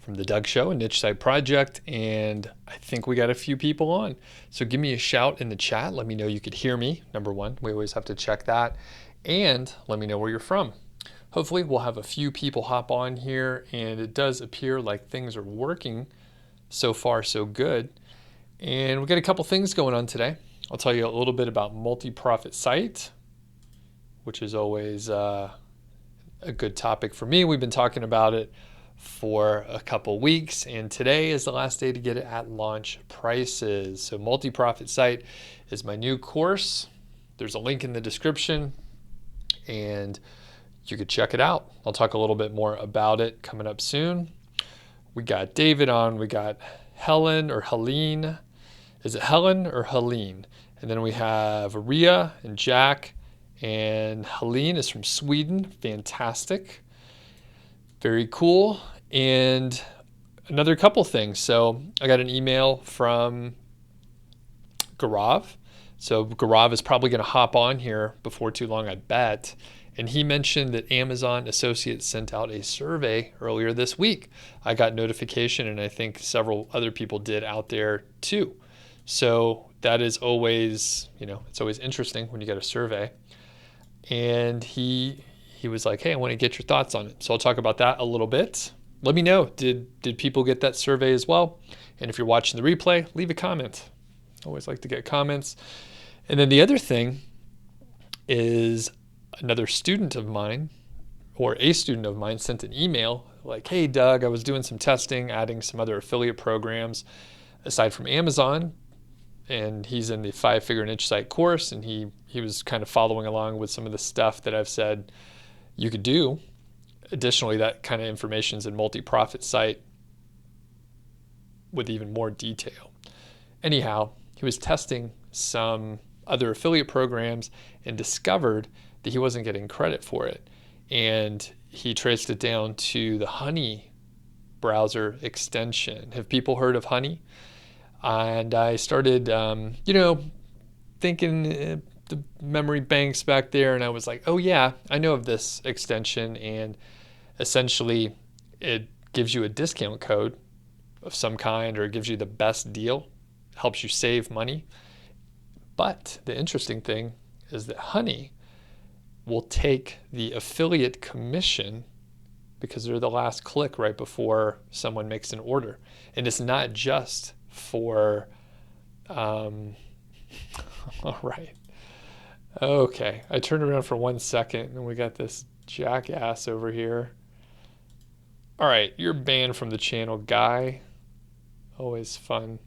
from the Doug Show, a niche site project, and I think we got a few people on. So give me a shout in the chat. Let me know you could hear me, number one. We always have to check that. And let me know where you're from. Hopefully we'll have a few people hop on here, and it does appear like things are working so far so good. And we got a couple things going on today. I'll tell you a little bit about multi-profit site, which is always a good topic for me. We've been talking about it for a couple weeks, and today is the last day to get it at launch prices. So multi-profit site is my new course. There's a link in the description and you could check it out. I'll talk a little bit more about it coming up soon. We got David on, we got Helen or Helene. Is it Helen or Helene? And then we have Ria and Jack, and Helene is from Sweden. Fantastic. Very cool. And another couple things. So I got an email from Gaurav. So Gaurav is probably going to hop on here before too long, I bet. And he mentioned that Amazon Associates sent out a survey earlier this week. I got notification, and I think several other people did out there too. So that is always, it's always interesting when you get a survey. And he was like, hey, I want to get your thoughts on it. So I'll talk about that a little bit. Let me know, did people get that survey as well? And if you're watching the replay, leave a comment. Always like to get comments. And then the other thing is another student of mine, or a student of mine, sent an email like, hey, Doug, I was doing some testing, adding some other affiliate programs aside from Amazon. And he's in the 5-figure niche site course, and he was kind of following along with some of the stuff that I've said you could do. Additionally, that kind of information is in multi-profit site with even more detail. Anyhow, he was testing some other affiliate programs and discovered that he wasn't getting credit for it. And he traced it down to the Honey browser extension. Have people heard of Honey? And I started, thinking the memory banks back there, and I was like, oh yeah, I know of this extension, and essentially it gives you a discount code of some kind, or it gives you the best deal, helps you save money. But the interesting thing is that Honey will take the affiliate commission because they're the last click right before someone makes an order. And it's not just for, all right. Okay, I turned around for 1 second and we got this jackass over here. All right, you're banned from the channel, guy. Always fun.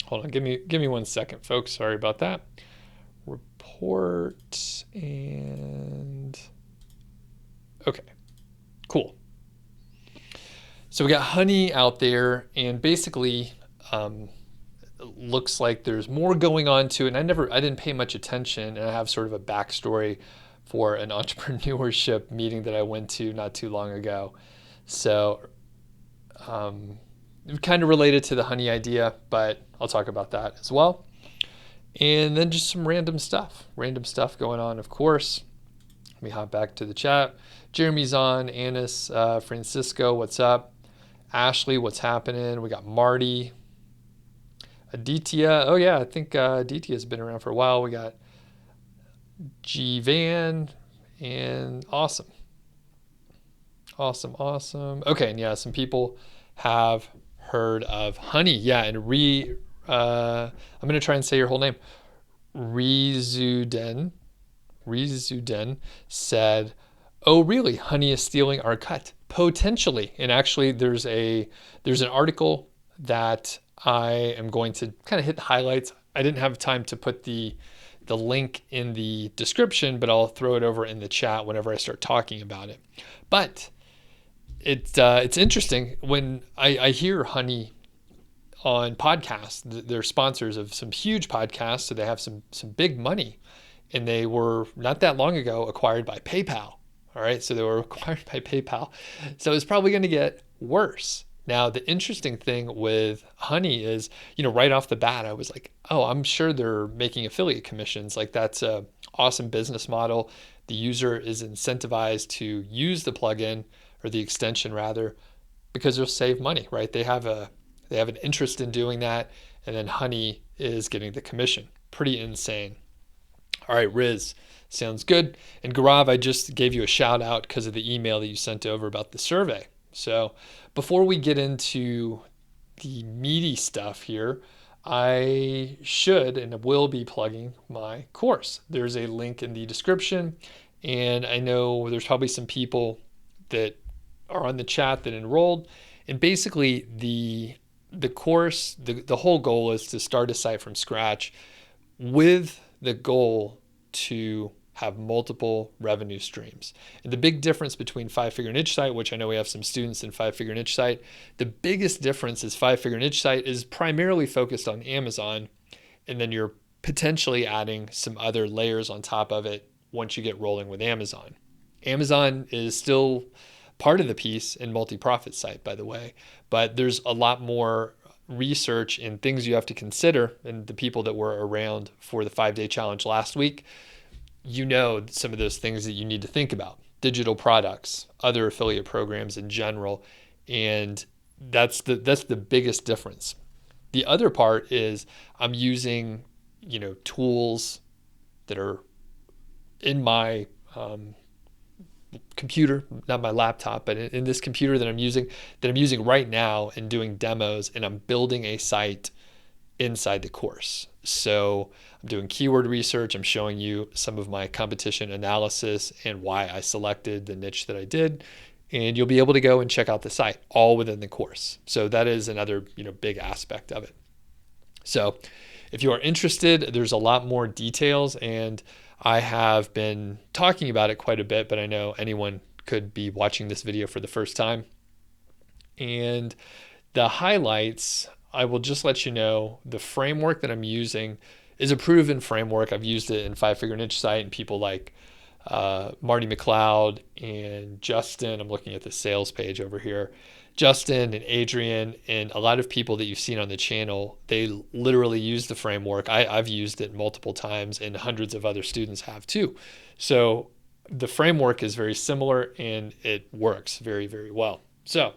Hold on, give me 1 second, folks. Sorry about that. Report and okay, cool. So we got Honey out there, and basically looks like there's more going on to it. And I didn't pay much attention, and I have sort of a backstory for an entrepreneurship meeting that I went to not too long ago. So kind of related to the Honey idea, but I'll talk about that as well. And then just some random stuff going on, of course. Let me hop back to the chat. Jeremy's on, Anis, Francisco, what's up? Ashley, what's happening? We got Marty. Aditya, oh yeah, I think Aditya's been around for a while. We got G Van, and awesome. Okay, and yeah, some people have heard of Honey. Yeah, and I'm going to try and say your whole name. Rizuden said, oh really, Honey is stealing our cut? Potentially. And actually there's an article that I am going to kind of hit the highlights. I didn't have time to put the link in the description, but I'll throw it over in the chat whenever I start talking about it. But it's interesting when I hear Honey on podcasts. They're sponsors of some huge podcasts, so they have some big money, and they were not that long ago acquired by PayPal. All right, so they were acquired by PayPal, so it's probably going to get worse. Now, the interesting thing with Honey is, right off the bat, I was like, oh, I'm sure they're making affiliate commissions. Like, that's a awesome business model. The user is incentivized to use the plugin, or the extension rather, because they'll save money, right? They have an interest in doing that, and then Honey is getting the commission. Pretty insane. All right, Riz, sounds good. And Gaurav, I just gave you a shout out because of the email that you sent over about the survey. So before we get into the meaty stuff here, I should and will be plugging my course. There's a link in the description, and I know there's probably some people that are on the chat that enrolled. And basically the course, the whole goal is to start a site from scratch with the goal to have multiple revenue streams. And the big difference between 5-Figure Niche Site, which I know we have some students in 5-Figure Niche Site, the biggest difference is 5-Figure Niche Site is primarily focused on Amazon, and then you're potentially adding some other layers on top of it once you get rolling with Amazon. Amazon is still part of the piece in Multi-Profit Site, by the way, but there's a lot more research and things you have to consider. And the people that were around for the 5-day challenge last week, you know some of those things that you need to think about. Digital products, other affiliate programs in general, and that's the biggest difference. The other part is I'm using, tools that are in my computer, not my laptop, but in this computer that I'm using right now and doing demos, and I'm building a site inside the course. So I'm doing keyword research. I'm showing you some of my competition analysis and why I selected the niche that I did. And you'll be able to go and check out the site all within the course. So that is another, big aspect of it. So if you are interested, there's a lot more details, and I have been talking about it quite a bit, but I know anyone could be watching this video for the first time. And the highlights, I will just let you know, the framework that I'm using is a proven framework. I've used it in 5-Figure Niche Site, and people like Marty McLeod and Justin. I'm looking at the sales page over here. Justin and Adrian and a lot of people that you've seen on the channel, they literally use the framework. I've used it multiple times, and hundreds of other students have too. So the framework is very similar, and it works very, very well. So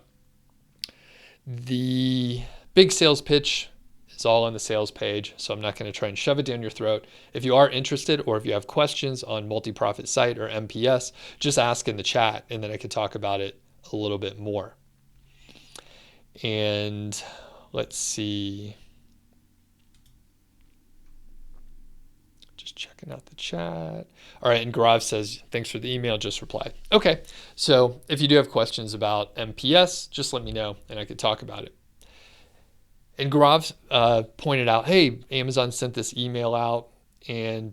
the big sales pitch is all on the sales page, so I'm not going to try and shove it down your throat. If you are interested, or if you have questions on Multi-Profit Site or MPS, just ask in the chat, and then I could talk about it a little bit more. And let's see, just checking out the chat. All right, and Gaurav says, thanks for the email, just replied. Okay, so if you do have questions about MPS, just let me know and I could talk about it. And Gaurav pointed out, hey, Amazon sent this email out, and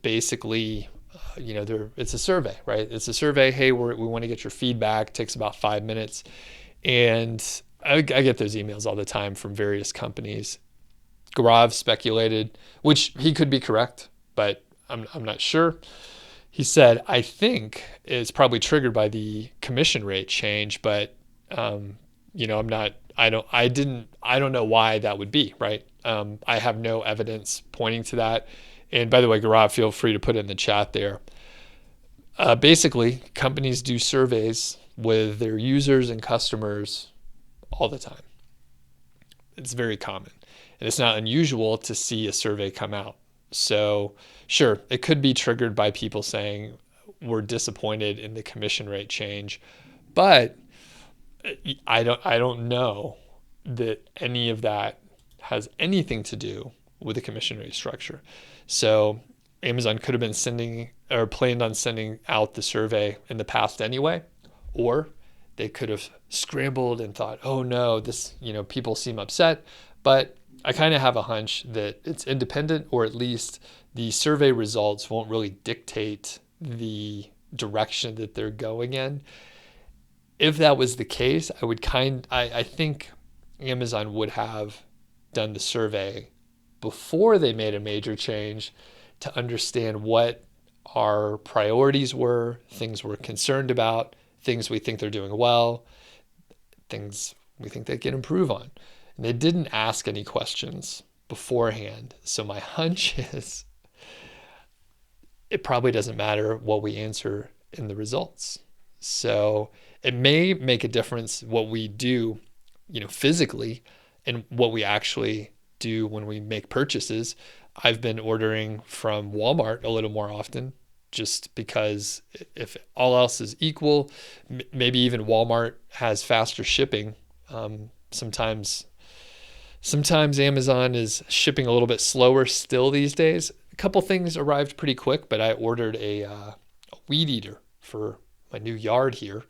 basically, it's a survey, right? It's a survey. Hey, we want to get your feedback. It takes about 5 minutes. And I get those emails all the time from various companies. Gaurav speculated, which he could be correct, but I'm not sure. He said, I think it's probably triggered by the commission rate change, but I don't know why that would be, right? I have no evidence pointing to that. And by the way, Gaurav, feel free to put it in the chat there. Basically, companies do surveys with their users and customers all the time. It's very common, and it's not unusual to see a survey come out. So sure, it could be triggered by people saying we're disappointed in the commission rate change, but I don't know that any of that has anything to do with the commission rate structure. So Amazon could have been sending or planned on sending out the survey in the past anyway, or they could have scrambled and thought, oh no, this, people seem upset. But I kind of have a hunch that it's independent, or at least the survey results won't really dictate the direction that they're going in. If that was the case, I think Amazon would have done the survey before they made a major change to understand what our priorities were, things we're concerned about, things we think they're doing well, things we think they can improve on. And they didn't ask any questions beforehand. So my hunch is it probably doesn't matter what we answer in the results. So It may make a difference what we do, physically, and what we actually do when we make purchases. I've been ordering from Walmart a little more often, just because if all else is equal, maybe even Walmart has faster shipping. Sometimes Amazon is shipping a little bit slower still these days. A couple things arrived pretty quick, but I ordered a weed eater for my new yard here,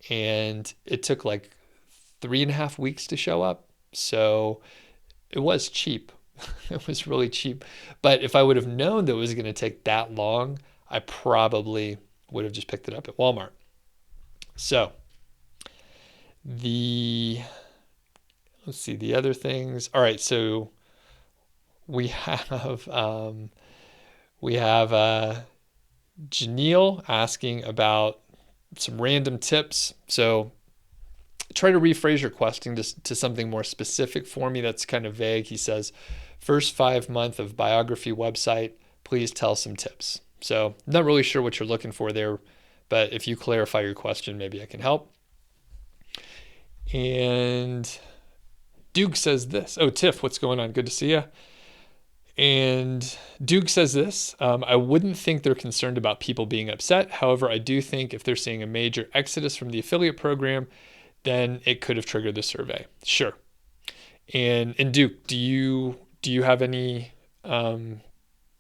and it took like 3.5 weeks to show up. So it was cheap. It was really cheap. But if I would have known that it was going to take that long, I probably would have just picked it up at Walmart. So let's see the other things. All right, so we have Janelle asking about some random tips. So try to rephrase your question to something more specific for me. That's kind of vague. He says, first 5 month of biography website, please tell some tips. So not really sure what you're looking for there, but if you clarify your question, maybe I can help. And Duke says this. Oh, Tiff, what's going on? Good to see you. And Duke says this, I wouldn't think they're concerned about people being upset. However, I do think if they're seeing a major exodus from the affiliate program, then it could have triggered the survey. Sure. And Duke, do you have any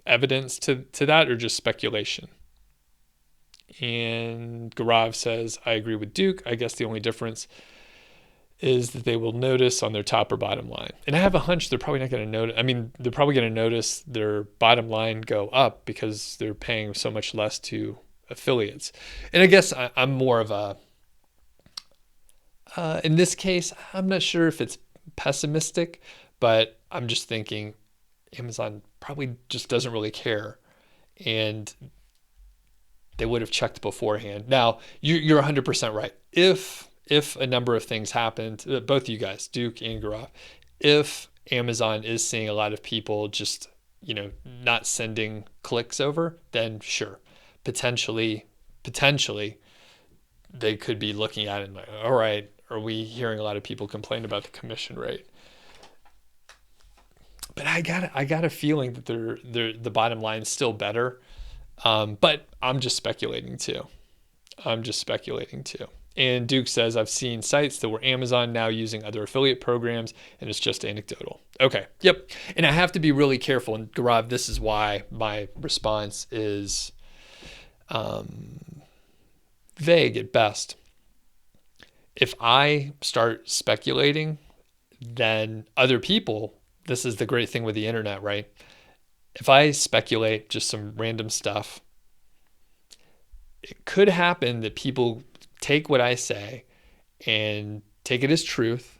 evidence to that, or just speculation? And Gaurav says, I agree with Duke. I guess the only difference is that they will notice on their top or bottom line. And I have a hunch they're probably not going to notice. I mean, they're probably going to notice their bottom line go up because they're paying so much less to affiliates. And I guess I'm more of a, in this case, I'm not sure if it's pessimistic, but I'm just thinking Amazon probably just doesn't really care. And they would have checked beforehand. Now, you're 100% right. If a number of things happened, both of you guys, Duke and Gaurav, if Amazon is seeing a lot of people just, not sending clicks over, then sure, potentially they could be looking at it and like, all right, are we hearing a lot of people complain about the commission rate? But I got a feeling that the bottom line is still better. But I'm just speculating too. And Duke says, I've seen sites that were Amazon now using other affiliate programs, and it's just anecdotal. Okay, yep. And I have to be really careful. And Gaurav, this is why my response is vague at best. If I start speculating, then other people, this is the great thing with the internet, right? If I speculate just some random stuff, it could happen that people take what I say and take it as truth,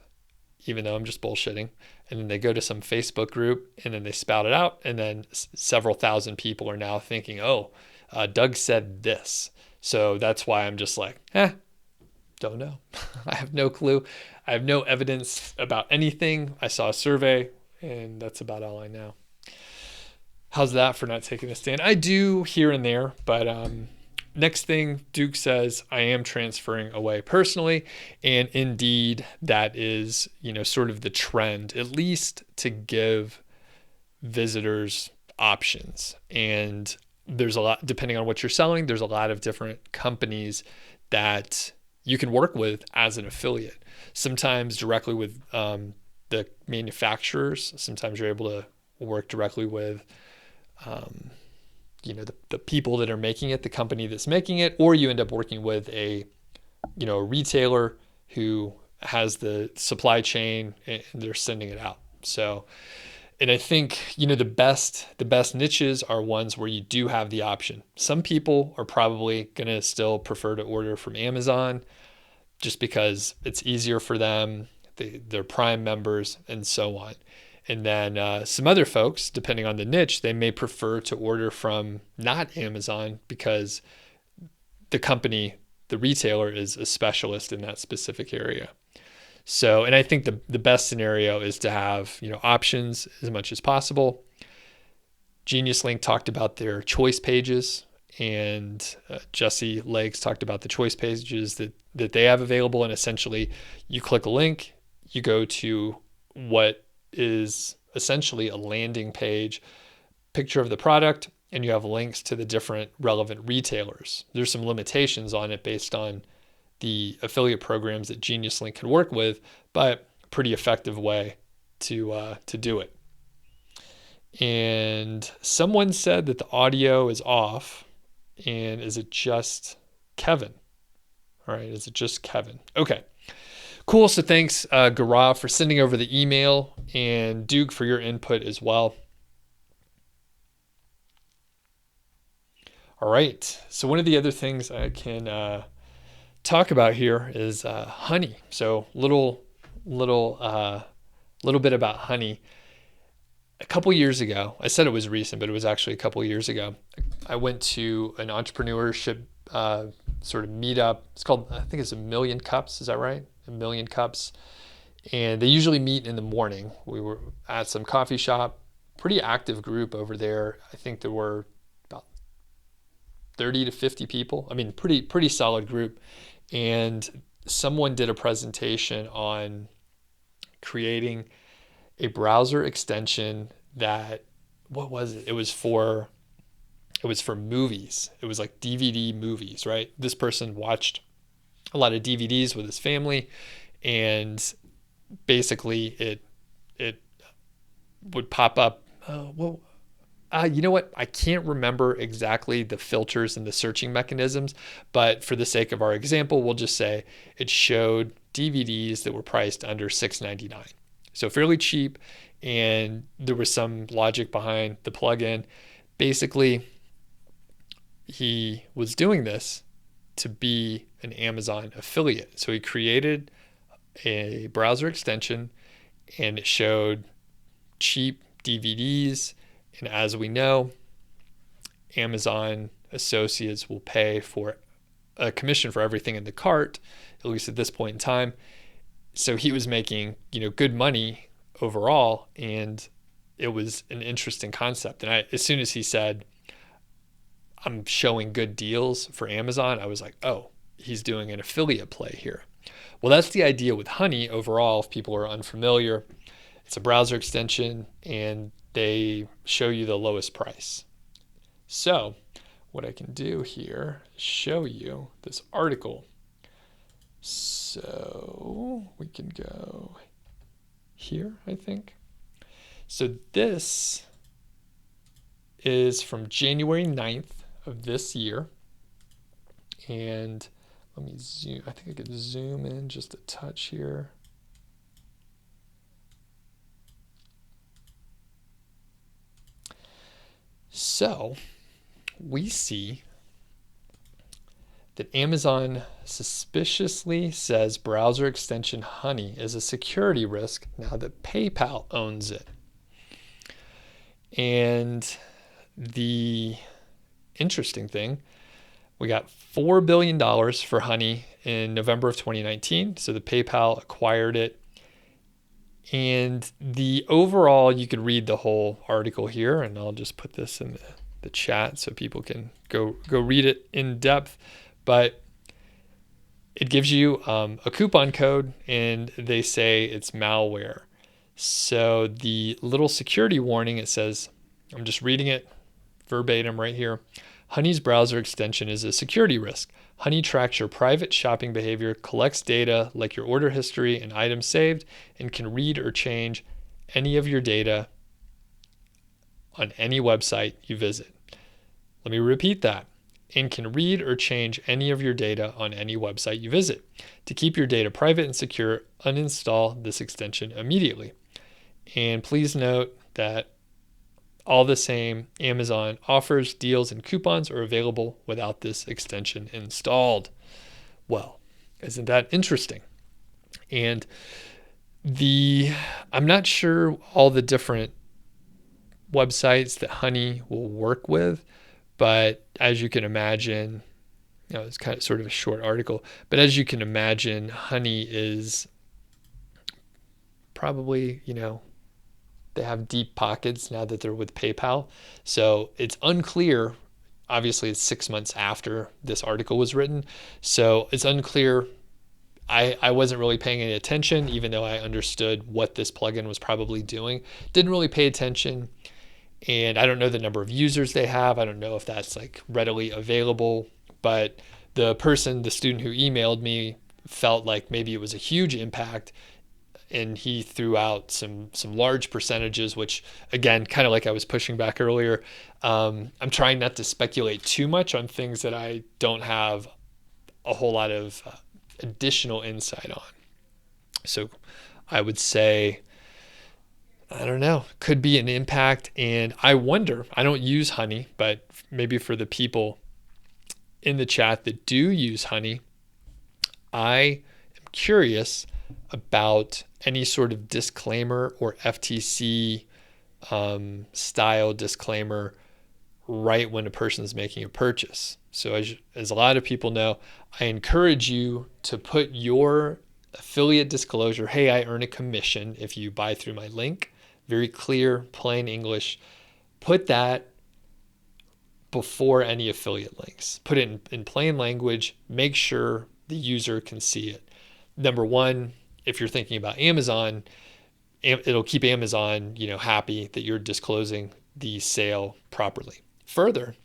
even though I'm just bullshitting. And then they go to some Facebook group and then they spout it out. And then several thousand people are now thinking, Doug said this. So that's why I'm just like, don't know. I have no clue. I have no evidence about anything. I saw a survey and that's about all I know. How's that for not taking a stand? I do here and there, but next thing, Duke says, I am transferring away personally. And indeed, that is, sort of the trend, at least to give visitors options. And there's a lot, depending on what you're selling, there's a lot of different companies that you can work with as an affiliate. Sometimes directly with the manufacturers. Sometimes you're able to work directly with the people that are making it, the company that's making it, or you end up working with a retailer who has the supply chain and they're sending it out. So, and I think, the best niches are ones where you do have the option. Some people are probably going to still prefer to order from Amazon just because it's easier for them. They're Prime members and so on. And then some other folks, depending on the niche, they may prefer to order from not Amazon because the company, the retailer, is a specialist in that specific area. So, and I think the best scenario is to have, options as much as possible. Genius Link talked about their choice pages, and Jesse Legs talked about the choice pages that that they have available. And essentially you click a link, you go to what is essentially a landing page, picture of the product, and you have links to the different relevant retailers. There's some limitations on it based on the affiliate programs that Genius Link can work with, but pretty effective way to do it. And someone said that the audio is off. And is it just Kevin? All right, is it just Kevin? Okay, cool. So thanks, Gaurav, for sending over the email, and Duke for your input as well. All right, so one of the other things I can talk about here is honey. So little bit about honey. A couple years ago, I said it was recent, but it was actually a couple years ago, I went to an entrepreneurship sort of meetup. It's called, I think it's A Million Cups. Is that right? A Million Cups. And they usually meet in the morning. We were at some coffee shop, pretty active group over there. I think there were about 30 to 50 people. I mean, pretty solid group. And someone did a presentation on creating a browser extension that, what was it? It was for movies. It was like DVD movies, right? This person watched a lot of DVDs with his family, and basically it would pop up. You know what? I can't remember exactly the filters and the searching mechanisms, but for the sake of our example, we'll just say it showed DVDs that were priced under $6.99. So fairly cheap, and there was some logic behind the plugin. Basically, he was doing this to be an Amazon affiliate. So he created a browser extension, and it showed cheap DVDs. And as we know, Amazon associates will pay for a commission for everything in the cart, at least at this point in time. So he was making, good money overall, and it was an interesting concept. And as soon as he said, I'm showing good deals for Amazon, I was like, oh, he's doing an affiliate play here. Well, that's the idea with Honey overall. If people are unfamiliar, it's a browser extension, and they show you the lowest price. So what I can do here is show you this article. So we can go here, I think. So this is from January 9th of this year. And let me zoom. I think I could zoom in just a touch here. So we see that Amazon suspiciously says browser extension Honey is a security risk now that PayPal owns it. And the interesting thing, we got $4 billion for Honey in November of 2019. So the PayPal acquired it. And the overall, you could read the whole article here, and I'll just put this in the chat so people can go read it in depth. But it gives you a coupon code, and they say it's malware. So the little security warning, it says, I'm just reading it verbatim right here. Honey's browser extension is a security risk. Honey tracks your private shopping behavior, collects data like your order history and items saved, and can read or change any of your data on any website you visit. Let me repeat that. And can read or change any of your data on any website you visit. To keep your data private and secure, uninstall this extension immediately. And please note that all the same, Amazon offers, deals, and coupons are available without this extension installed. Well, isn't that interesting? And I'm not sure all the different websites that Honey will work with, but as you can imagine, it's kind of sort of a short article, but as you can imagine, Honey is probably, they have deep pockets now that they're with PayPal. So it's unclear. Obviously, it's 6 months after this article was written. So it's unclear I wasn't really paying any attention, even though I understood what this plugin was probably doing. Didn't really pay attention. And I don't know the number of users they have. I don't know if that's like readily available, but the student who emailed me felt like maybe it was a huge impact, and he threw out some large percentages, which again, kind of like I was pushing back earlier. I'm trying not to speculate too much on things that I don't have a whole lot of additional insight on. So I would say, I don't know, could be an impact. And I wonder, I don't use honey, but maybe for the people in the chat that do use honey, I am curious about any sort of disclaimer or FTC style disclaimer right when a person is making a purchase. So as a lot of people know, I encourage you to put your affiliate disclosure, hey, I earn a commission if you buy through my link. Very clear, plain English. Put that before any affiliate links. Put it in plain language. Make sure the user can see it. Number one, if you're thinking about Amazon, it'll keep Amazon, happy that you're disclosing the sale properly. Further,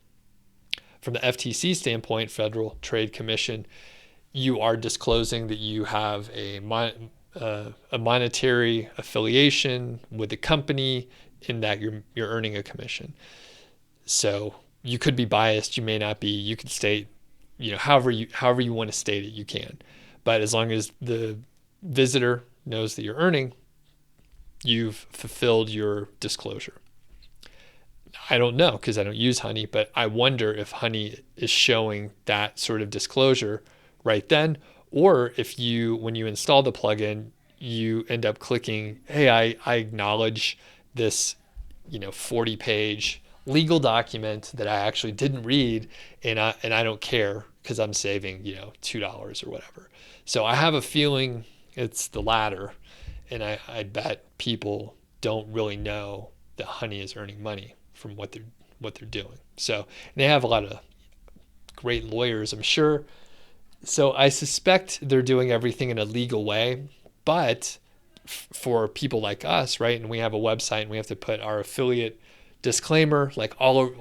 from the FTC standpoint, Federal Trade Commission, you are disclosing that you have a monetary affiliation with the company, in that you're earning a commission. So you could be biased, you may not be. You could state, however you want to state it, you can. But as long as the visitor knows that you're earning, you've fulfilled your disclosure. I don't know because I don't use honey, but I wonder if honey is showing that sort of disclosure right then, or if when you install the plugin, you end up clicking, hey, I acknowledge this, 40-page legal document that I actually didn't read, and I don't care because I'm saving, $2 or whatever. So I have a feeling it's the latter, and I bet people don't really know that honey is earning money from what they're doing. So they have a lot of great lawyers, I'm sure. So I suspect they're doing everything in a legal way, but for people like us, right? And we have a website and we have to put our affiliate disclaimer, like all over,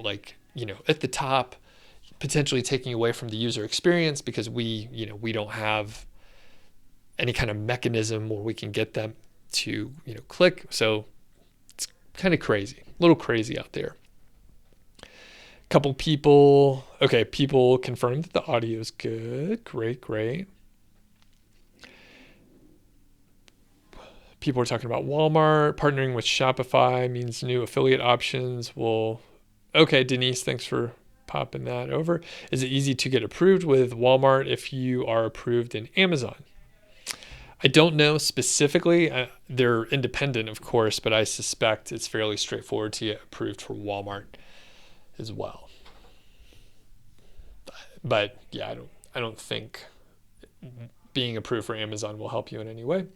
at the top, potentially taking away from the user experience because we don't have any kind of mechanism where we can get them to, click. So it's kind of crazy, a little crazy out there. Couple people, okay, people confirmed that the audio is good. Great. People are talking about Walmart partnering with Shopify means new affiliate options will. Okay, Denise, thanks for popping that over. Is it easy to get approved with Walmart if you are approved in Amazon? I don't know specifically. They're independent, of course, but I suspect it's fairly straightforward to get approved for Walmart as well. But yeah, I don't think being approved for Amazon will help you in any way.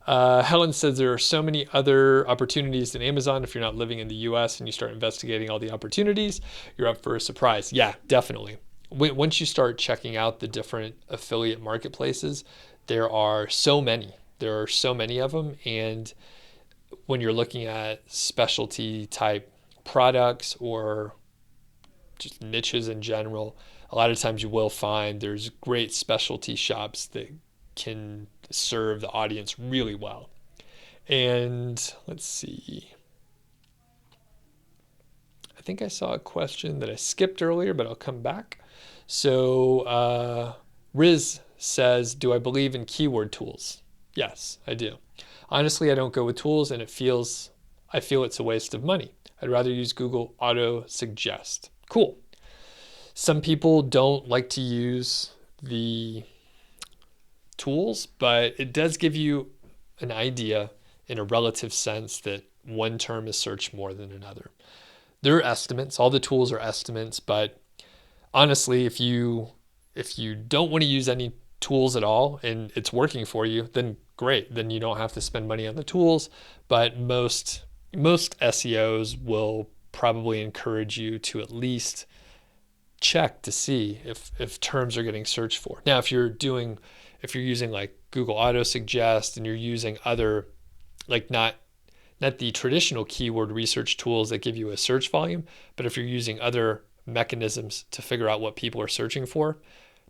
Helen says there are so many other opportunities than Amazon. If you're not living in the US and you start investigating all the opportunities, you're up for a surprise. Yeah, definitely. Once you start checking out the different affiliate marketplaces, there are so many. There are so many of them. And when you're looking at specialty type products or just niches in general, a lot of times you will find there's great specialty shops that can serve the audience really well. And let's see. I think I saw a question that I skipped earlier, but I'll come back. So Riz says, do I believe in keyword tools? Yes, I do. Honestly, I don't go with tools and I feel it's a waste of money. I'd rather use Google Auto Suggest. Cool. Some people don't like to use the tools, but it does give you an idea in a relative sense that one term is searched more than another. There are estimates. All the tools are estimates, but honestly, if you don't want to use any tools at all and it's working for you, then great. Then you don't have to spend money on the tools. But most SEOs will probably encourage you to at least check to see if terms are getting searched for. Now, if you're doing if you're using like Google Auto Suggest and you're using other, like not the traditional keyword research tools that give you a search volume, but if you're using other mechanisms to figure out what people are searching for,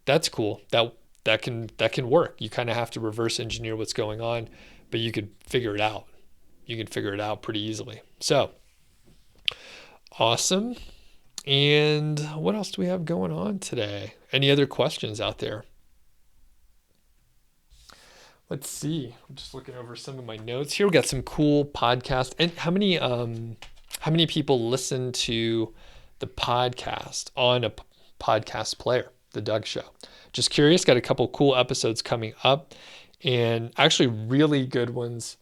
that's cool. That can work. You kind of have to reverse engineer what's going on, but you could figure it out. You can figure it out pretty easily. So awesome. And what else do we have going on today? Any other questions out there? Let's see. I'm just looking over some of my notes here. We got some cool podcasts. And how many people listen to the podcast on a podcast player, the Doug.Show? Just curious. Got a couple cool episodes coming up, and actually really good ones.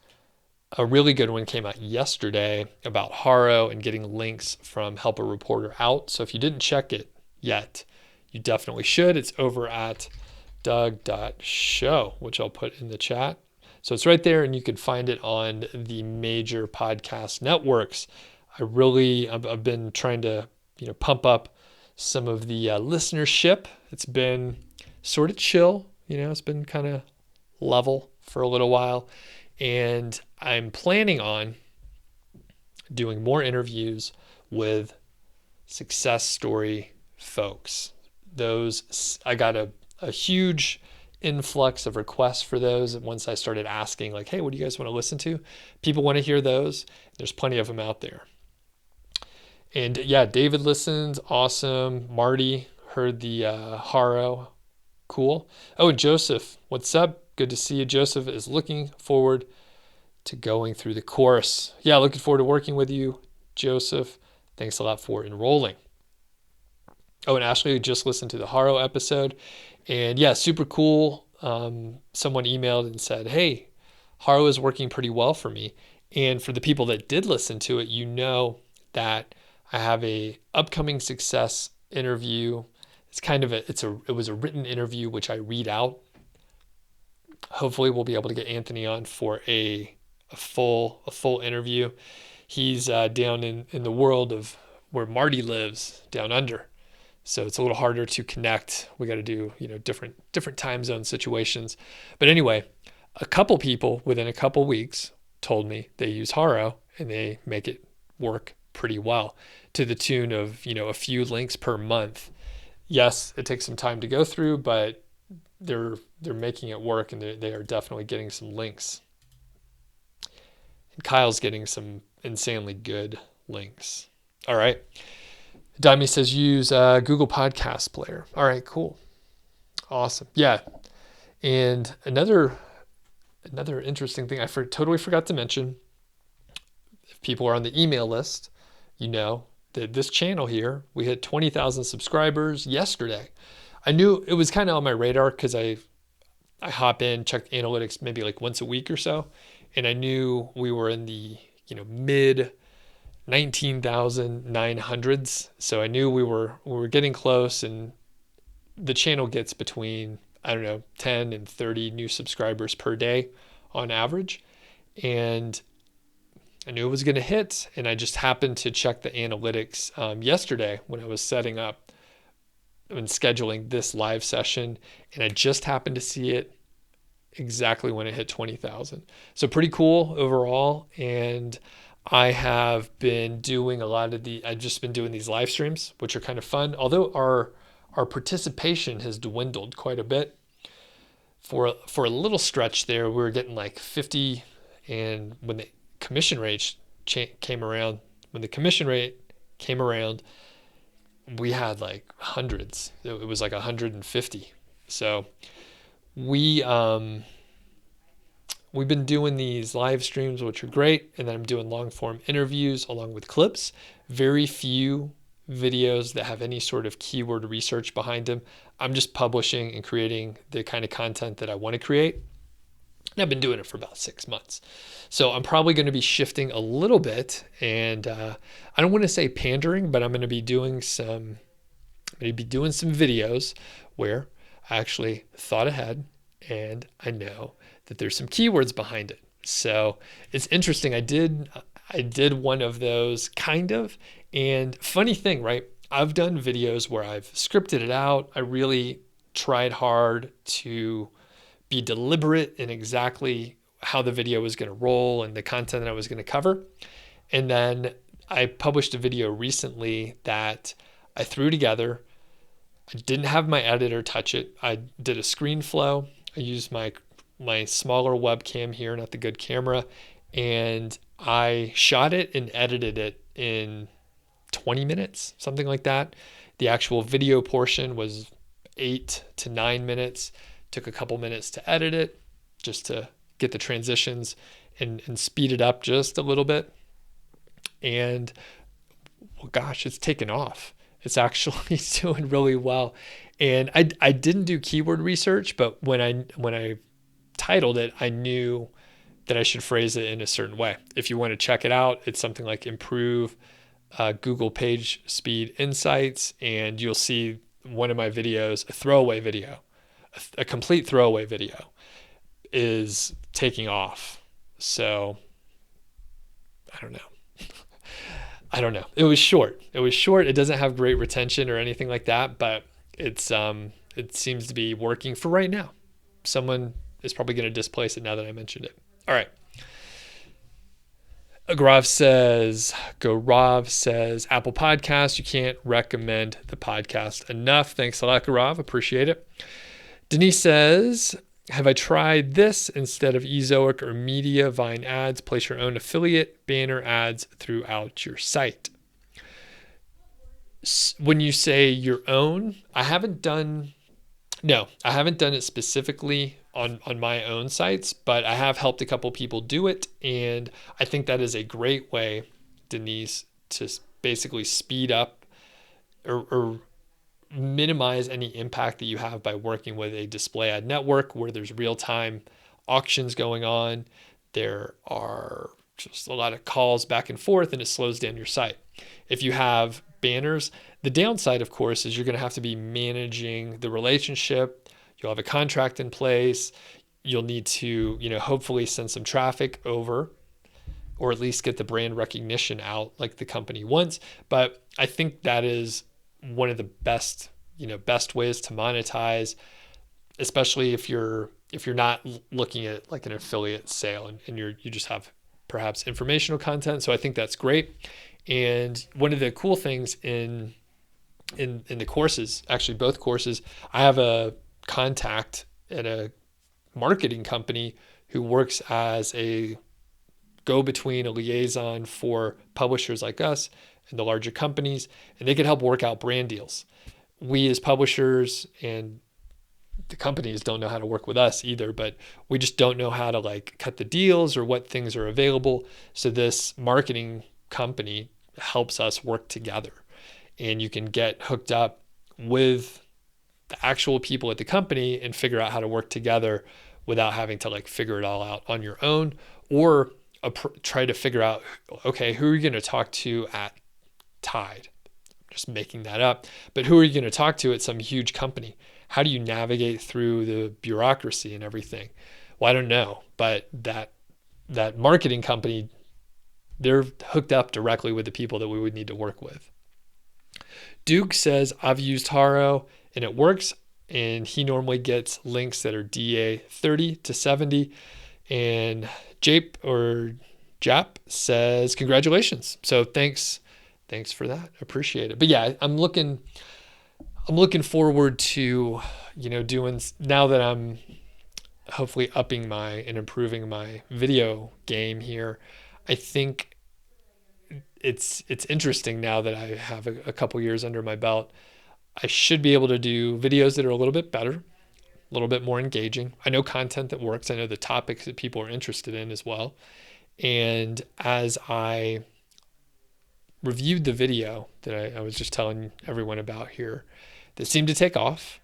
A really good one came out yesterday about Haro and getting links from Help a Reporter Out. So if you didn't check it yet, you definitely should. It's over at Doug.Show, which I'll put in the chat. So it's right there, and you can find it on the major podcast networks. I've been trying to, pump up some of the listenership. It's been sort of chill, it's been kind of level for a little while. And I'm planning on doing more interviews with success story folks. Those, I got a huge influx of requests for those. And once I started asking, like, hey, what do you guys want to listen to? People want to hear those. There's plenty of them out there. And yeah, David listens. Awesome. Marty heard the Haro. Cool. Oh, and Joseph, what's up? Good to see you. Joseph is looking forward to going through the course. Yeah, looking forward to working with you, Joseph. Thanks a lot for enrolling. Oh, and Ashley just listened to the Haro episode. And yeah, super cool. Someone emailed and said, hey, Haro is working pretty well for me. And for the people that did listen to it, that I have a upcoming success interview. It's kind of it was a written interview, which I read out. Hopefully we'll be able to get Anthony on for a full interview. He's down in the world of where Marty lives, down under. So it's a little harder to connect. We got to do, different time zone situations. But anyway, a couple people within a couple weeks told me they use Haro and they make it work pretty well, to the tune of, a few links per month. Yes, it takes some time to go through, but they're making it work, and they are definitely getting some links. And Kyle's getting some insanely good links. All right. Daimi says use Google Podcast Player. All right, cool. Awesome. Yeah. And another interesting thing I totally forgot to mention, if people are on the email list, that this channel here, we hit 20,000 subscribers yesterday. I knew it was kind of on my radar because I hop in, check analytics maybe like once a week or so. And I knew we were in the, mid 19,900s. So I knew we were getting close, and the channel gets between, 10 and 30 new subscribers per day on average. And I knew it was going to hit, and I just happened to check the analytics yesterday when I was setting up and scheduling this live session, and I just happened to see it exactly when it hit 20,000. So pretty cool overall. And I have been doing I've just been doing these live streams, which are kind of fun. Although our participation has dwindled quite a bit. For a little stretch there, we were getting like 50, and when the commission rate came around, we had like hundreds. It was like 150. So we've been doing these live streams, which are great. And then I'm doing long form interviews along with clips. Very few videos that have any sort of keyword research behind them. I'm just publishing and creating the kind of content that I want to create. And I've been doing it for about 6 months. So I'm probably going to be shifting a little bit, and I don't want to say pandering, but I'm going to be doing some videos where I actually thought ahead, and I know that there's some keywords behind it. So it's interesting. I did one of those kind of, and funny thing, right? I've done videos where I've scripted it out. I really tried hard to be deliberate in exactly how the video was going to roll and the content that I was going to cover. And then I published a video recently that I threw together. I didn't have my editor touch it. I did a screen flow. I used my smaller webcam here, not the good camera, and I shot it and edited it in 20 minutes, something like that. The actual video portion was 8 to 9 minutes. Took a couple minutes to edit it, just to get the transitions and speed it up just a little bit. And well, gosh, it's taken off. It's actually doing really well. And I didn't do keyword research, but when I titled it, I knew that I should phrase it in a certain way. If you want to check it out, it's something like improve Google page speed insights, and you'll see one of my videos, a throwaway video, a complete throwaway video, is taking off. So I don't know. It was short. It doesn't have great retention or anything like that, but it seems to be working for right now. Someone is probably going to displace it now that I mentioned it. All right. Gaurav says, Apple Podcasts, you can't recommend the podcast enough. Thanks a lot, Gaurav. Appreciate it. Denise says, have I tried this instead of Ezoic or Mediavine ads? Place your own affiliate banner ads throughout your site. When you say your own, I haven't done it specifically on my own sites, but I have helped a couple people do it. And I think that is a great way, Denise, to basically speed up or minimize any impact that you have by working with a display ad network where there's real-time auctions going on. There are just a lot of calls back and forth, and it slows down your site. If you have banners, the downside, of course, is you're going to have to be managing the relationship. You'll have a contract in place. You'll need to, hopefully send some traffic over, or at least get the brand recognition out like the company wants. But I think that is one of the best ways to monetize, especially if you're not looking at like an affiliate sale and you just have perhaps informational content. So I think that's great. And one of the cool things in the courses, actually both courses, I have a contact at a marketing company who works as a go-between, a liaison for publishers like us and the larger companies, and they can help work out brand deals. We as publishers and the companies don't know how to work with us either, but we just don't know how to like cut the deals or what things are available. So this marketing company helps us work together, and you can get hooked up with the actual people at the company and figure out how to work together without having to like figure it all out on your own, or try to figure out, okay, who are you going to talk to at Tide? I'm just making that up. But who are you going to talk to at some huge company? How do you navigate through the bureaucracy and everything? Well, I don't know, but that marketing company, they're hooked up directly with the people that we would need to work with. Duke says, I've used Haro and it works, and he normally gets links that are DA 30 to 70. And Jap says, congratulations. So thanks for that. Appreciate it. But yeah, I'm looking forward to, doing, now that I'm hopefully upping and improving my video game here. I think it's interesting now that I have a couple years under my belt. I should be able to do videos that are a little bit better, a little bit more engaging. I know content that works. I know the topics that people are interested in as well. And as I reviewed the video that I was just telling everyone about here that seemed to take off,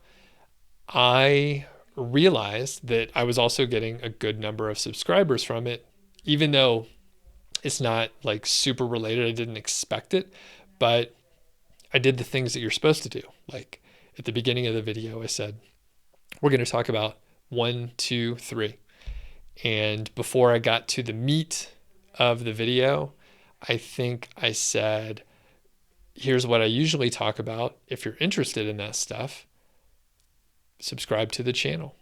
I realized that I was also getting a good number of subscribers from it, even though it's not like super related. I didn't expect it, but I did the things that you're supposed to do. Like at the beginning of the video, I said, we're going to talk about 1, 2, 3. And before I got to the meat of the video, I think I said, here's what I usually talk about. If you're interested in that stuff, subscribe to the channel.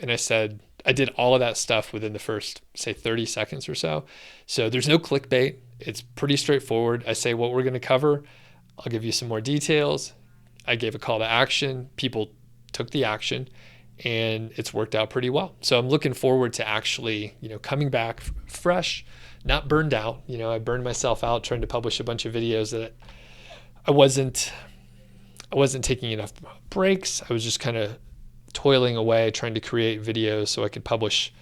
And I said, I did all of that stuff within the first, say, 30 seconds or so. So there's no clickbait. It's pretty straightforward. I say what we're going to cover. I'll give you some more details. I gave a call to action. People took the action, and it's worked out pretty well. So I'm looking forward to actually, coming back fresh, not burned out. I burned myself out trying to publish a bunch of videos that I wasn't taking enough breaks. I was just kind of toiling away trying to create videos so I could publish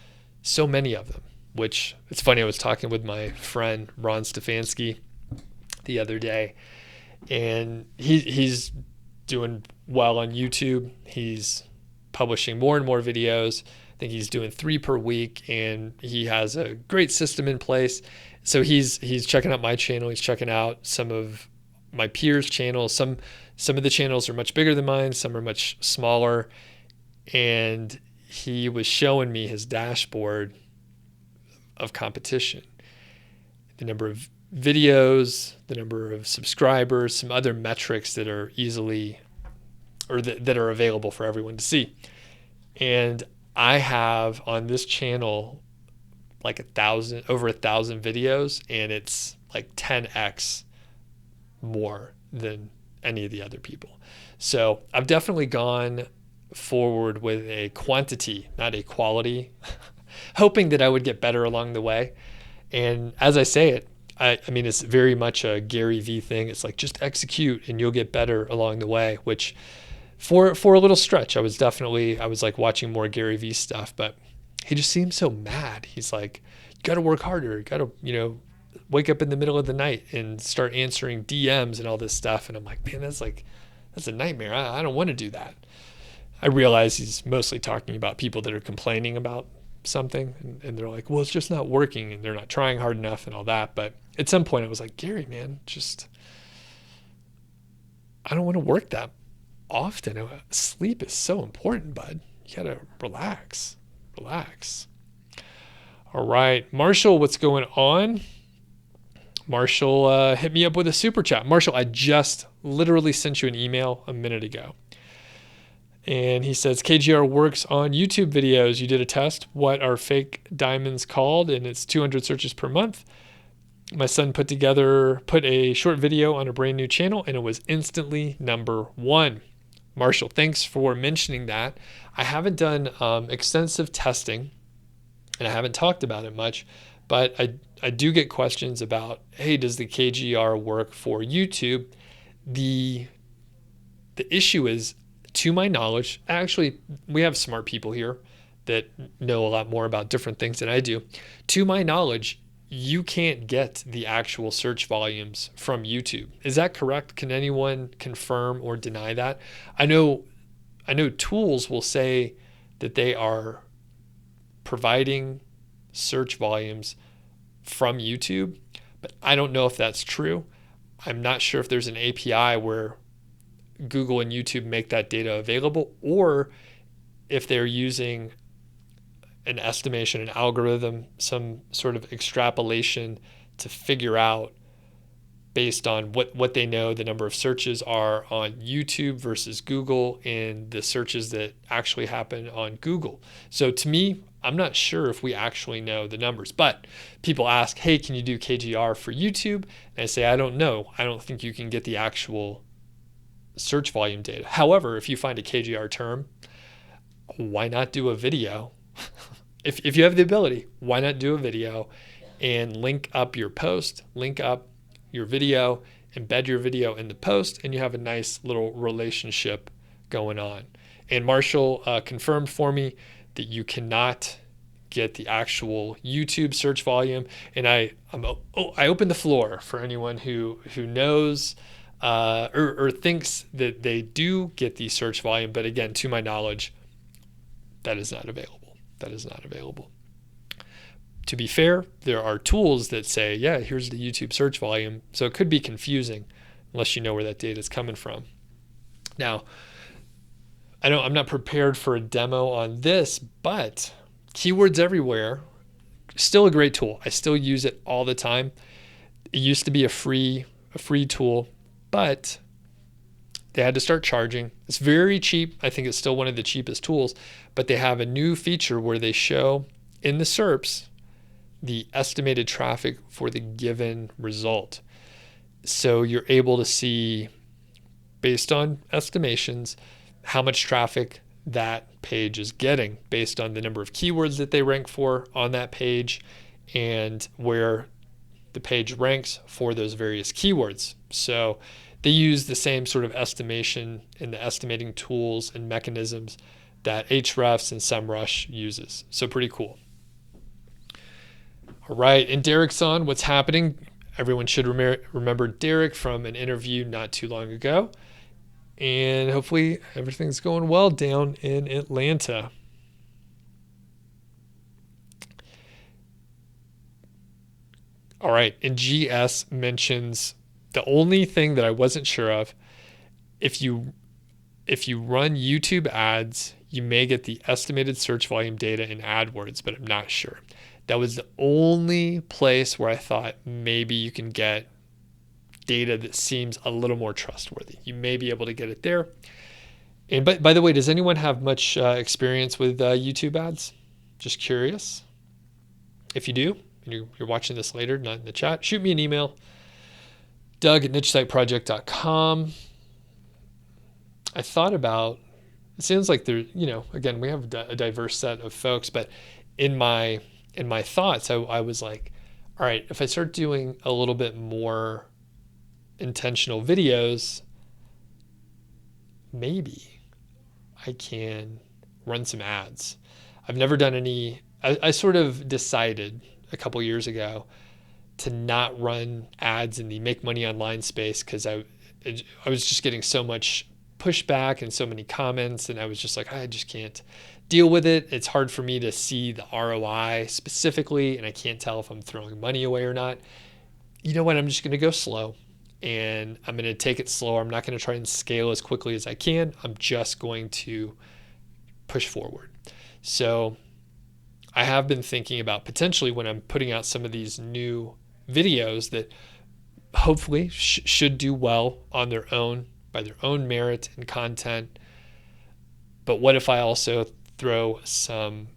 so many of them, which it's funny. I was talking with my friend Ron Stefanski the other day, and he's doing well on YouTube. He's publishing more and more videos. I think he's doing 3 per week, and he has a great system in place. So he's checking out my channel. He's checking out some of my peers' channels. Some of the channels are much bigger than mine. Some are much smaller. And he was showing me his dashboard of competition, the number of videos, the number of subscribers, some other metrics that are easily or that are available for everyone to see. And I have on this channel like over 1,000 videos, and it's like 10x more than any of the other people. So I've definitely gone forward with a quantity, not a quality, hoping that I would get better along the way. And as I say it, I mean, it's very much a Gary V thing. It's like, just execute and you'll get better along the way, which for a little stretch, I was like watching more Gary V stuff, but he just seems so mad. He's like, you got to work harder. You got to, wake up in the middle of the night and start answering DMs and all this stuff. And I'm like, man, that's a nightmare. I don't want to do that. I realize he's mostly talking about people that are complaining about something, and they're like, well, it's just not working and they're not trying hard enough and all that. But at some point I was like, Gary, man, I don't want to work that often. Sleep is so important, bud. You got to relax. All right, Marshall, what's going on? Marshall hit me up with a super chat. Marshall, I just literally sent you an email a minute ago. And he says, KGR works on YouTube videos. You did a test. What are fake diamonds called? And it's 200 searches per month. My son put a short video on a brand new channel, and it was instantly #1. Marshall, thanks for mentioning that. I haven't done extensive testing, and I haven't talked about it much, but I do get questions about, hey, does the KGR work for YouTube? The issue is, to my knowledge, actually, we have smart people here that know a lot more about different things than I do. To my knowledge, you can't get the actual search volumes from YouTube. Is that correct? Can anyone confirm or deny that? I know tools will say that they are providing search volumes from YouTube, but I don't know if that's true. I'm not sure if there's an API where Google and YouTube make that data available, or if they're using an estimation, an algorithm, some sort of extrapolation to figure out, based on what they know the number of searches are on YouTube versus Google and the searches that actually happen on Google. So to me, I'm not sure if we actually know the numbers, but people ask, hey, can you do KGR for YouTube? And I say, I don't know. I don't think you can get the actual search volume data. However, if you find a KGR term, why not do a video? If you have the ability, why not do a video and link up your post, link up your video, embed your video in the post, and you have a nice little relationship going on. And Marshall confirmed for me that you cannot get the actual YouTube search volume. And I open the floor for anyone who knows or thinks that they do get the search volume. But again, to my knowledge, that is not available. To be fair, there are tools that say, yeah, here's the YouTube search volume. So it could be confusing unless you know where that data is coming from. Now, I'm not prepared for a demo on this, but Keywords Everywhere, still a great tool. I still use it all the time. It used to be a free tool, but they had to start charging. It's very cheap. I think it's still one of the cheapest tools, but they have a new feature where they show in the SERPs the estimated traffic for the given result. So you're able to see, based on estimations, how much traffic that page is getting based on the number of keywords that they rank for on that page and where the page ranks for those various keywords. So they use the same sort of estimation in the estimating tools and mechanisms that Ahrefs and SEMrush uses. So pretty cool. All right, and Derek's on. What's happening? Everyone should remember Derek from an interview not too long ago. And hopefully everything's going well down in Atlanta. All right, and GS mentions the only thing that I wasn't sure of, if you run YouTube ads, you may get the estimated search volume data in AdWords, but I'm not sure. That was the only place where I thought maybe you can get data that seems a little more trustworthy. You may be able to get it there. And by the way, does anyone have much experience with YouTube ads? Just curious. If you do, and you're watching this later, not in the chat, shoot me an email, Doug@nichesiteproject.com. I thought about, it seems like there, again, we have a diverse set of folks, but in my thoughts, I was like, all right, if I start doing a little bit more intentional videos, maybe I can run some ads. I've never done any. I sort of decided a couple years ago to not run ads in the make money online space because I was just getting so much pushback and so many comments, and I was just like, I just can't deal with it. It's hard for me to see the ROI specifically, and I can't tell if I'm throwing money away or not. You know what? I'm just going to go slow, and I'm going to take it slower. I'm not going to try and scale as quickly as I can. I'm just going to push forward. So I have been thinking about potentially when I'm putting out some of these new videos that hopefully should do well on their own, by their own merit and content. But what if I also throw some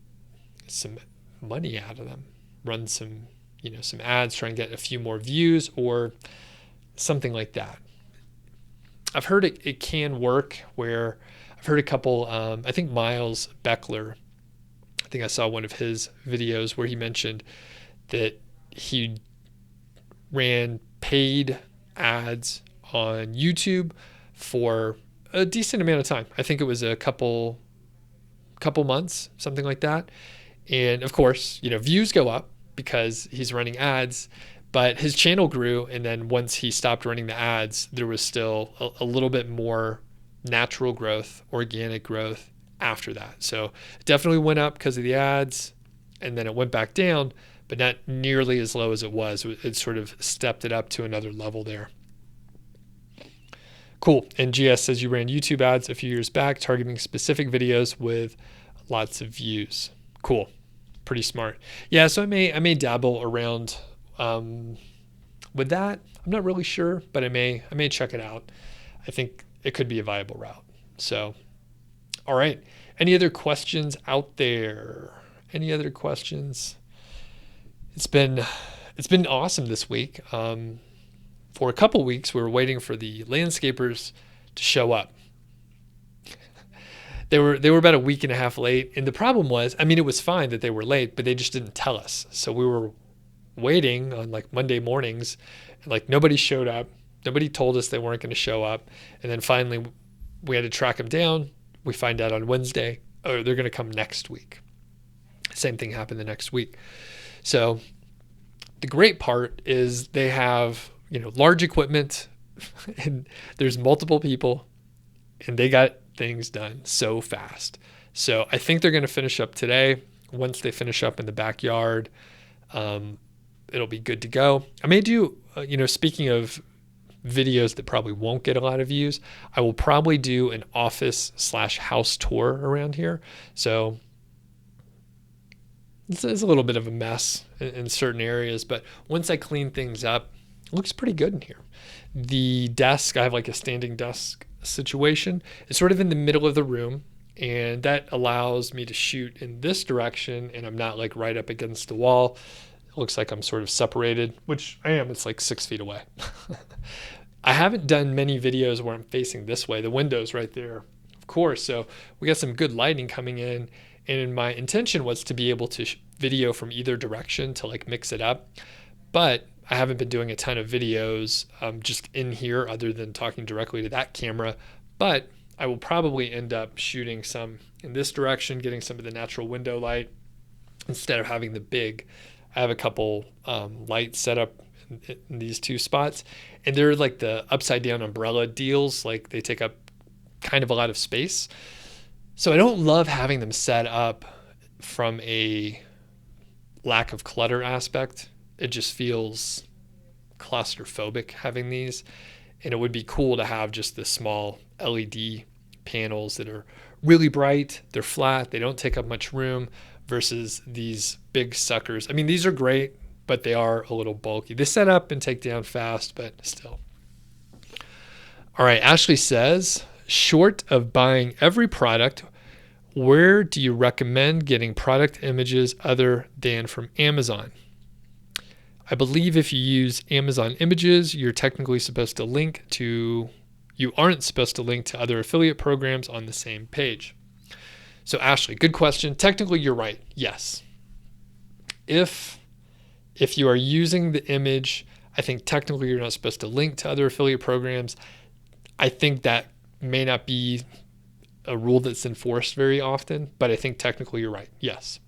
money out of them, run some ads, try and get a few more views or something like that. I've heard it can work, where I've heard a couple, I think Miles Beckler, I think I saw one of his videos where he mentioned that he ran paid ads on YouTube for a decent amount of time. I think it was a couple months, something like that. And of course, views go up because he's running ads, but his channel grew. And then once he stopped running the ads, there was still a little bit more natural growth, organic growth after that. So it definitely went up because of the ads, and then it went back down, but not nearly as low as it was. It sort of stepped it up to another level there. Cool. And GS says you ran YouTube ads a few years back targeting specific videos with lots of views. Cool. Pretty smart. Yeah, so I may dabble around with that. I'm not really sure, but I may check it out. I think it could be a viable route. So, all right. Any other questions out there? Any other questions? It's been awesome this week. For a couple weeks, we were waiting for the landscapers to show up. They were about a week and a half late, and the problem was, it was fine that they were late, but they just didn't tell us. So we were waiting on like Monday mornings, and like nobody showed up. Nobody told us they weren't going to show up, and then finally we had to track them down. We find out on Wednesday, oh, they're going to come next week. Same thing happened the next week. So the great part is they have large equipment and there's multiple people, and they got things done so fast. So I think they're going to finish up today. Once they finish up in the backyard, it'll be good to go. I may do, speaking of videos that probably won't get a lot of views, I will probably do an office/house tour around here. So it's a little bit of a mess in certain areas, but once I clean things up, it looks pretty good in here. The desk, I have like a standing desk situation. It's sort of in the middle of the room, and that allows me to shoot in this direction, and I'm not like right up against the wall. It looks like I'm sort of separated, which I am. It's like 6 feet away. I haven't done many videos where I'm facing this way. The window's right there, of course. So we got some good lighting coming in. And my intention was to be able to video from either direction to like mix it up. But I haven't been doing a ton of videos just in here other than talking directly to that camera. But I will probably end up shooting some in this direction, getting some of the natural window light instead of having the big. I have a couple lights set up in these two spots, and they're like the upside down umbrella deals. Like they take up kind of a lot of space. So I don't love having them set up from a lack of clutter aspect. It just feels claustrophobic having these. And it would be cool to have just the small LED panels that are really bright, they're flat, they don't take up much room, versus these big suckers. I mean, these are great, but they are a little bulky. They set up and take down fast, but still. All right, Ashley says, short of buying every product, where do you recommend getting product images other than from Amazon? I believe if you use Amazon images, you're technically supposed to link to, you aren't supposed to link to other affiliate programs on the same page. So Ashley, good question. Technically, you're right. Yes. If you are using the image, I think technically you're not supposed to link to other affiliate programs. I think that may not be a rule that's enforced very often, but I think technically you're right. Yes.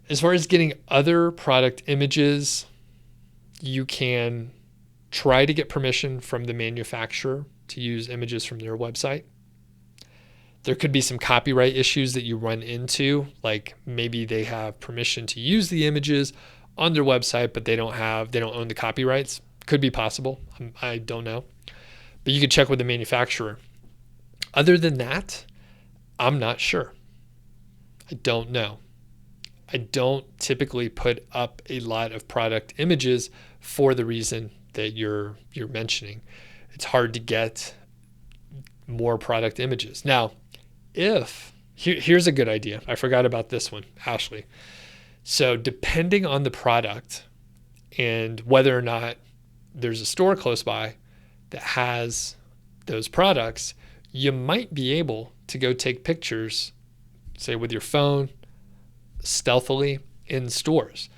As far as getting other product images, you can try to get permission from the manufacturer to use images from their website. There could be some copyright issues that you run into, like maybe they have permission to use the images on their website, but they don't own the copyrights. Could be possible. I don't know. But you could check with the manufacturer. Other than that, I'm not sure. I don't know. I don't typically put up a lot of product images for the reason that you're mentioning. It's hard to get more product images. Now, here's a good idea. I forgot about this one, Ashley. So depending on the product and whether or not there's a store close by that has those products, you might be able to go take pictures, say with your phone, stealthily in stores.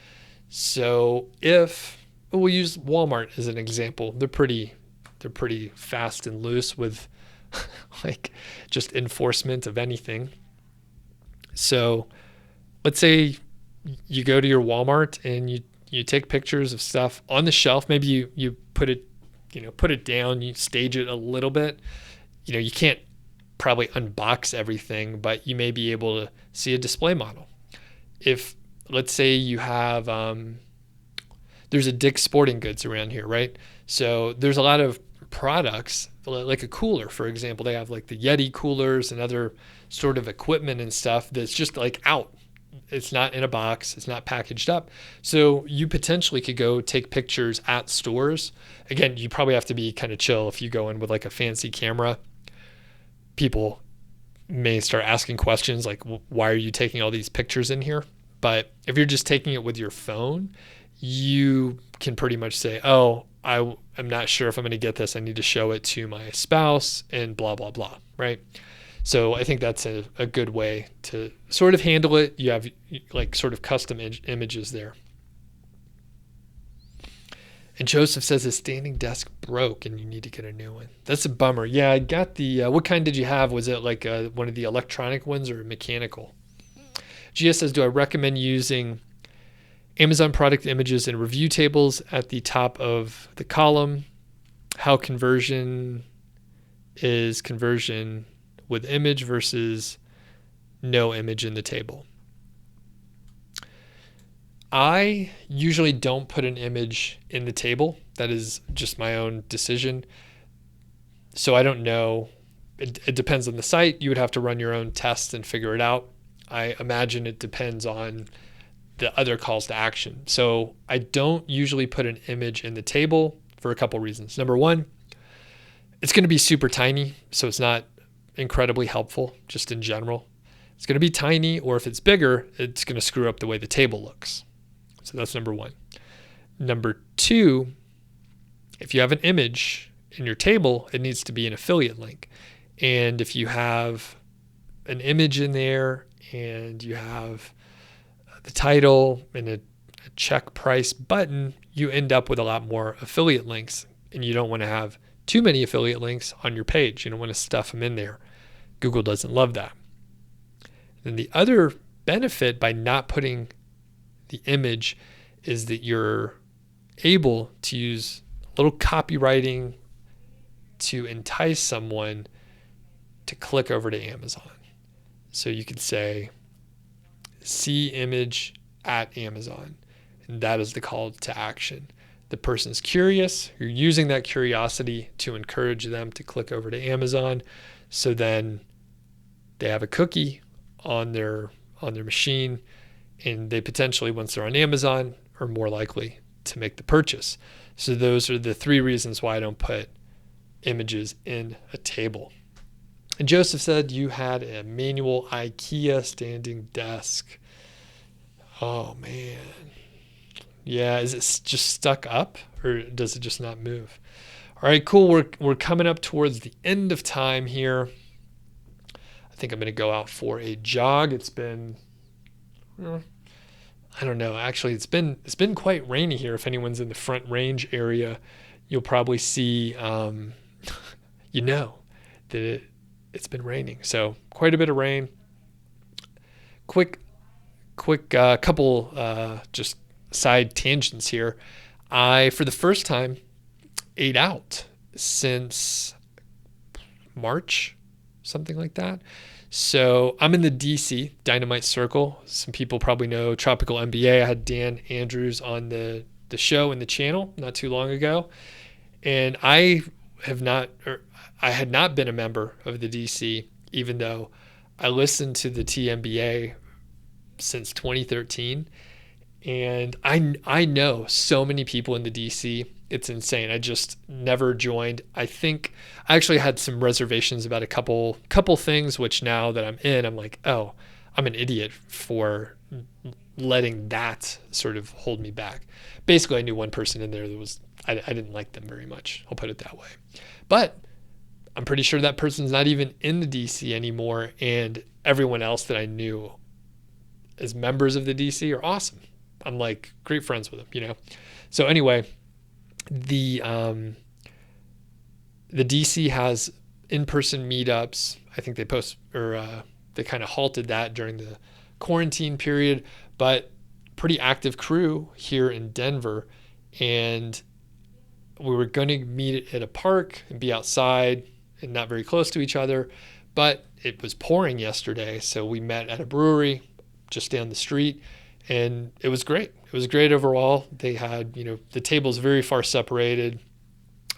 So we'll use Walmart as an example. They're pretty fast and loose with like just enforcement of anything. So let's say you go to your Walmart and you take pictures of stuff on the shelf. Maybe you put it down, you stage it a little bit. You can't probably unbox everything, but you may be able to see a display model. If let's say you have there's a Dick's Sporting Goods around here, right? So there's a lot of products, like a cooler, for example. They have like the Yeti coolers and other sort of equipment and stuff that's just like out. It's not in a box. It's not packaged up. So you potentially could go take pictures at stores. Again, you probably have to be kind of chill. If you go in with like a fancy camera, people may start asking questions like, why are you taking all these pictures in here? But if you're just taking it with your phone, you can pretty much say, oh, I'm not sure if I'm going to get this. I need to show it to my spouse and blah, blah, blah, right? So I think that's a good way to sort of handle it. You have like sort of custom images there. And Joseph says his standing desk broke and you need to get a new one. That's a bummer. Yeah, I got the, what kind did you have? Was it like one of the electronic ones or mechanical? Gia says, do I recommend using Amazon product images and review tables at the top of the column? How conversion with image versus no image in the table? I usually don't put an image in the table. That is just my own decision. So I don't know. It depends on the site. You would have to run your own tests and figure it out. I imagine it depends on the other calls to action. So I don't usually put an image in the table for a couple reasons. Number one, It's going to be super tiny, so it's not incredibly helpful just in general. It's going to be tiny, or if it's bigger, it's going to screw up the way the table looks. So that's number one. Number two, if you have an image in your table, it needs to be an affiliate link. And if you have an image in there and you have the title and a check price button, you end up with a lot more affiliate links, and you don't want to have too many affiliate links on your page. You don't want to stuff them in there. Google doesn't love that. And the other benefit by not putting the image is that you're able to use a little copywriting to entice someone to click over to Amazon. So you could say, see image at Amazon. And that is the call to action. The person's curious. You're using that curiosity to encourage them to click over to Amazon. So then they have a cookie on their machine, and they potentially, once they're on Amazon, are more likely to make the purchase. So those are the three reasons why I don't put images in a table. And Joseph said you had a manual IKEA standing desk. Oh man. Yeah, is it just stuck up, or does it just not move? All right, cool. We're coming up towards the end of time here. I think I'm going to go out for a jog. It's been, I don't know. Actually, it's been quite rainy here. If anyone's in the Front Range area, you'll probably see, that it's been raining. So quite a bit of rain. Quick couple just side tangents here. I, for the first time, ate out since March, something like that. So I'm in the DC Dynamite Circle. Some people probably know Tropical MBA. I had Dan Andrews on the show and the channel not too long ago. And I had not been a member of the DC, even though I listened to the TMBA since 2013. And I know so many people in the DC. It's insane. I just never joined. I think I actually had some reservations about a couple things, which now that I'm in, I'm like, oh, I'm an idiot for letting that sort of hold me back. Basically, I knew one person in there that I didn't like them very much. I'll put it that way. But I'm pretty sure that person's not even in the DC anymore. And everyone else that I knew as members of the DC are awesome. I'm like great friends with them, So anyway, the DC has in-person meetups. I think they post, or they kind of halted that during the quarantine period, but pretty active crew here in Denver. And we were going to meet at a park and be outside and not very close to each other, but it was pouring yesterday. So we met at a brewery just down the street, and it was great. It was great overall. They had, the tables very far separated.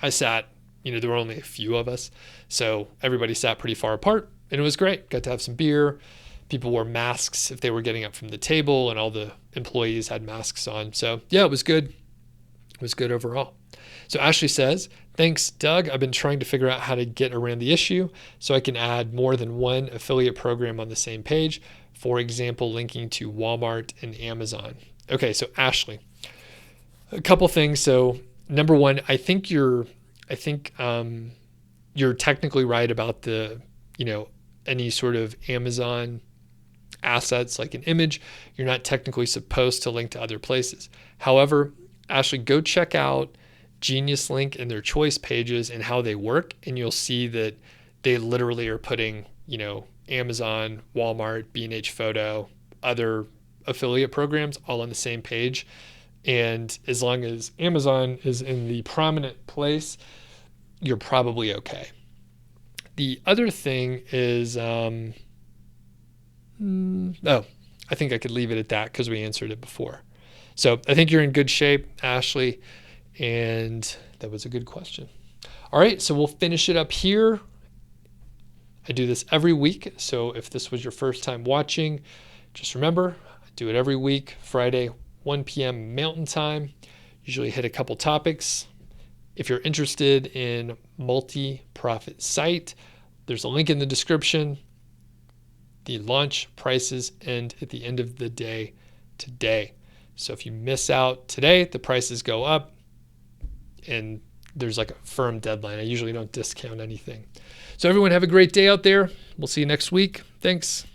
I sat, there were only a few of us, so everybody sat pretty far apart, and it was great. Got to have some beer. People wore masks if they were getting up from the table, and all the employees had masks on. So yeah, it was good. It was good overall. So Ashley says, thanks, Doug. I've been trying to figure out how to get around the issue so I can add more than one affiliate program on the same page. For example, linking to Walmart and Amazon. Okay, so Ashley, a couple things. So number one, I think you're technically right about the, any sort of Amazon assets like an image. You're not technically supposed to link to other places. However, Ashley, go check out Genius Link and their choice pages and how they work, and you'll see that they literally are putting, Amazon, Walmart, B&H Photo, other affiliate programs all on the same page. And as long as Amazon is in the prominent place, you're probably okay. The other thing is, I think I could leave it at that because we answered it before. So I think you're in good shape, Ashley, and that was a good question. All right, so we'll finish it up here. I do this every week, so if this was your first time watching, just remember, I do it every week, Friday, 1 p.m. Mountain Time. Usually hit a couple topics. If you're interested in multi-profit site, there's a link in the description. The launch prices end at the end of the day today. So if you miss out today, the prices go up and there's like a firm deadline. I usually don't discount anything. So everyone have a great day out there. We'll see you next week. Thanks.